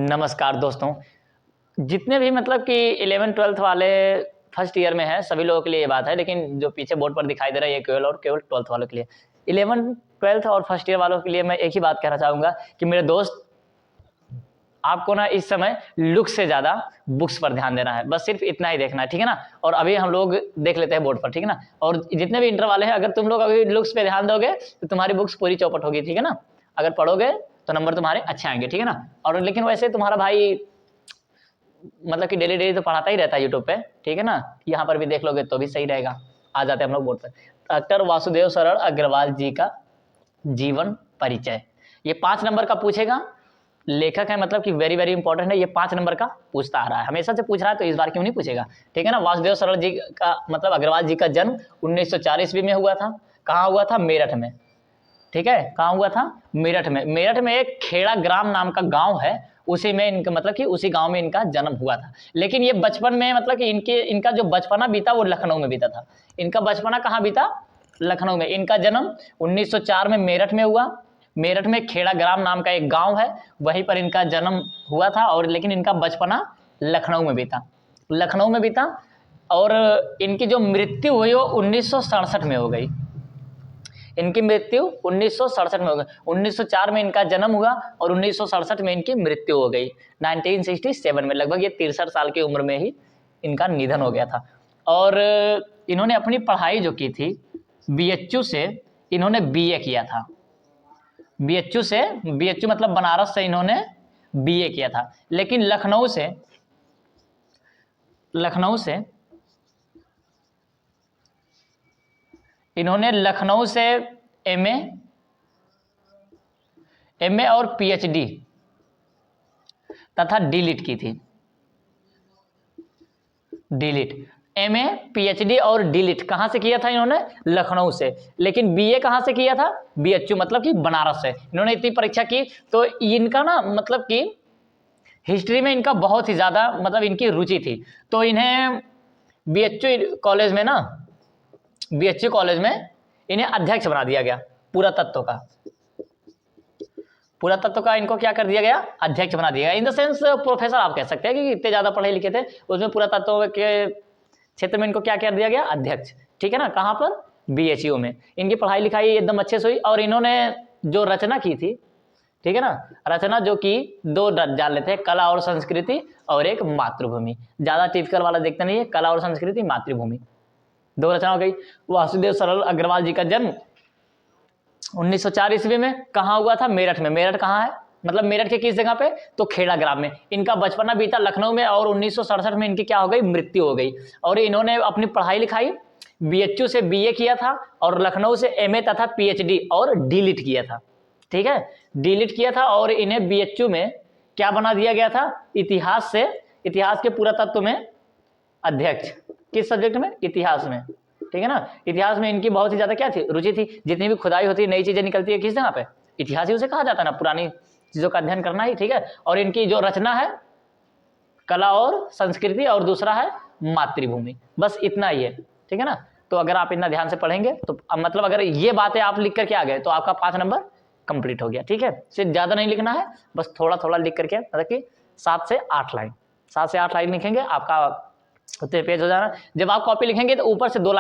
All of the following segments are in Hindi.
नमस्कार दोस्तों। जितने भी मतलब कि 11th-12th वाले फर्स्ट ईयर में हैं सभी लोगों के लिए ये बात है, लेकिन जो पीछे बोर्ड पर दिखाई दे रहा है ये केवल 12th वालों के लिए। 11th 12th और फर्स्ट ईयर वालों के लिए मैं एक ही बात कहना चाहूँगा कि मेरे दोस्त, आपको ना इस समय लुक से ज़्यादा बुक्स पर ध्यान देना है, बस सिर्फ इतना ही देखना है, ठीक है ना। और अभी हम लोग देख लेते हैं बोर्ड पर, ठीक है ना। और जितने भी इंटर वाले हैं, अगर तुम लोग अभी लुक्स पे ध्यान दोगे तो तुम्हारी बुक्स पूरी चौपट होगी, ठीक है ना। अगर पढ़ोगे तो नंबर तुम्हारे अच्छे आएंगे, ठीक है ना। और लेकिन वैसे तुम्हारा भाई मतलब कि डेली तो पढ़ाता ही रहता है यूट्यूब पे, ठीक है ना। यहाँ पर भी देख लोगे तो भी सही रहेगा। आ जाते हैं हम लोग बोर्ड पर। डॉक्टर वासुदेव सरल अग्रवाल जी का जीवन परिचय, ये 5 नंबर का पूछेगा। लेखक है, मतलब कि वेरी वेरी इंपॉर्टेंट है, ये 5 नंबर का पूछता आ रहा है, हमेशा से पूछ रहा है, तो इस बार क्यों नहीं पूछेगा, ठीक है ना। वासुदेव सरल जी का मतलब अग्रवाल जी का जन्म 1904 ईस्वी में हुआ था। कहाँ हुआ था? मेरठ में, ठीक है। कहाँ हुआ था? मेरठ में। मेरठ में एक खेड़ा ग्राम नाम का गांव है, उसी में इनका मतलब कि उसी गांव में इनका जन्म हुआ था। लेकिन ये बचपन में मतलब कि इनका जो बचपना बीता वो लखनऊ में बीता था। इनका बचपना कहाँ बीता? लखनऊ में। इनका जन्म 1904 में मेरठ में हुआ। मेरठ में खेड़ा ग्राम नाम का एक गांव है, वहीं पर इनका जन्म हुआ था। और लेकिन इनका बचपना लखनऊ में बीता, लखनऊ में बीता। और इनकी जो मृत्यु हुई वो 1967 में हो गई। इनकी मृत्यु 1967 में हो गई। 1904 में इनका जन्म हुआ और 1967 में इनकी मृत्यु हो गई। 1967 में, लगभग ये 63 साल की उम्र में ही इनका निधन हो गया था। और इन्होंने अपनी पढ़ाई जो की थी बीएचयू से, इन्होंने बीए किया था। बीएचयू से, बीएचयू मतलब बनारस से इन्होंने बीए किया था। लेकिन लखनऊ से एमए और पीएचडी तथा डीलिट की थी। डीलिट, एमए, पीएचडी और डीलिट कहां से किया था इन्होंने? लखनऊ से। लेकिन बीए कहां से किया था? बीएचयू मतलब कि बनारस से। इन्होंने इतनी परीक्षा की तो इनका ना मतलब कि हिस्ट्री में इनका बहुत ही ज्यादा मतलब इनकी रुचि थी, तो इन्हें बीएचयू कॉलेज में इन्हें अध्यक्ष बना दिया गया पुरातत्व का। इनको क्या कर दिया गया? अध्यक्ष बना दिया गया। इन द सेंस प्रोफेसर आप कह सकते हैं कि इतने ज्यादा पढ़े लिखे थे, उसमें पुरातत्व के क्षेत्र में इनको क्या कर दिया गया? अध्यक्ष, ठीक है ना। कहां पर? बीएचयू में। इनकी पढ़ाई लिखाई एकदम अच्छे से हुई। और इन्होंने जो रचना की थी, ठीक है ना, रचना जो की 2 डाल लेते हैं, कला और संस्कृति और एक मातृभूमि। ज्यादा टिपिकल वाला देखते नहीं है, कला और संस्कृति, मातृभूमि, 2 रचना हो गई। वासुदेव सरल अग्रवाल जी का जन्म 1904 ईस्वी में कहाँ हुआ था? मेरठ में। मेरठ कहाँ है? मतलब मेरठ के किस जगह पे? तो खेड़ा ग्राम में। इनका बचपना बीता लखनऊ में और 1967 में इनकी क्या हो गई? मृत्यु हो गई। और इन्होंने अपनी पढ़ाई लिखाई बीएचयू से बीए किया था और लखनऊ से एमए तथा पीएचडी और डीलिट किया था, ठीक है, डीलिट किया था। और इन्हें बीएचयू में क्या बना दिया गया था? इतिहास के पुरातत्व में अध्यक्ष। किस सब्जेक्ट में? इतिहास में, ठीक है ना। इतिहास में इनकी बहुत ही ज्यादा क्या थी? रुचि थी। जितनी भी खुदाई होती है, नई चीजें निकलती है, किस जगह पे? इतिहास ही उसे कहा जाता है ना, पुरानी चीजों का अध्ययन करना ही, ठीक है। और इनकी जो रचना है कला और संस्कृति और दूसरा है मातृभूमि, बस इतना ही है, ठीक है ना। तो अगर आप इतना ध्यान से पढ़ेंगे तो मतलब अगर ये बातें आप लिख करके आ गए तो आपका 5 नंबर कंप्लीट हो गया, ठीक है। सिर्फ ज्यादा नहीं लिखना है, बस थोड़ा थोड़ा लिख करके, मतलब कि 7 से 8 लाइन लिखेंगे, आपका उतने पेज हो जाना। जब आप कॉपी लिखेंगे तो ऊपर से 2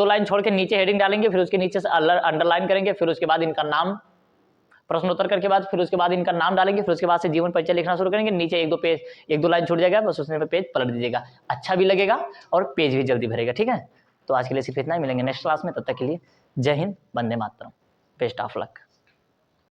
लाइन छोड़ के नीचे हेडिंग डालेंगे, फिर उसके नीचे से अंडरलाइन करेंगे, फिर उसके बाद इनका नाम, प्रश्नोत्तर करके बाद फिर उसके बाद इनका नाम डालेंगे, फिर उसके बाद से जीवन परिचय लिखना शुरू करेंगे। नीचे 1-2 लाइन छूट जाएगा, बस उसमें पेज पलट दीजिएगा, अच्छा भी लगेगा और पेज भी जल्दी भरेगा, ठीक है। तो आज के लिए सिर्फ इतना ही, मिलेंगे नेक्स्ट क्लास में, तब तक के लिए जय Hind, Vande Mataram, best of luck.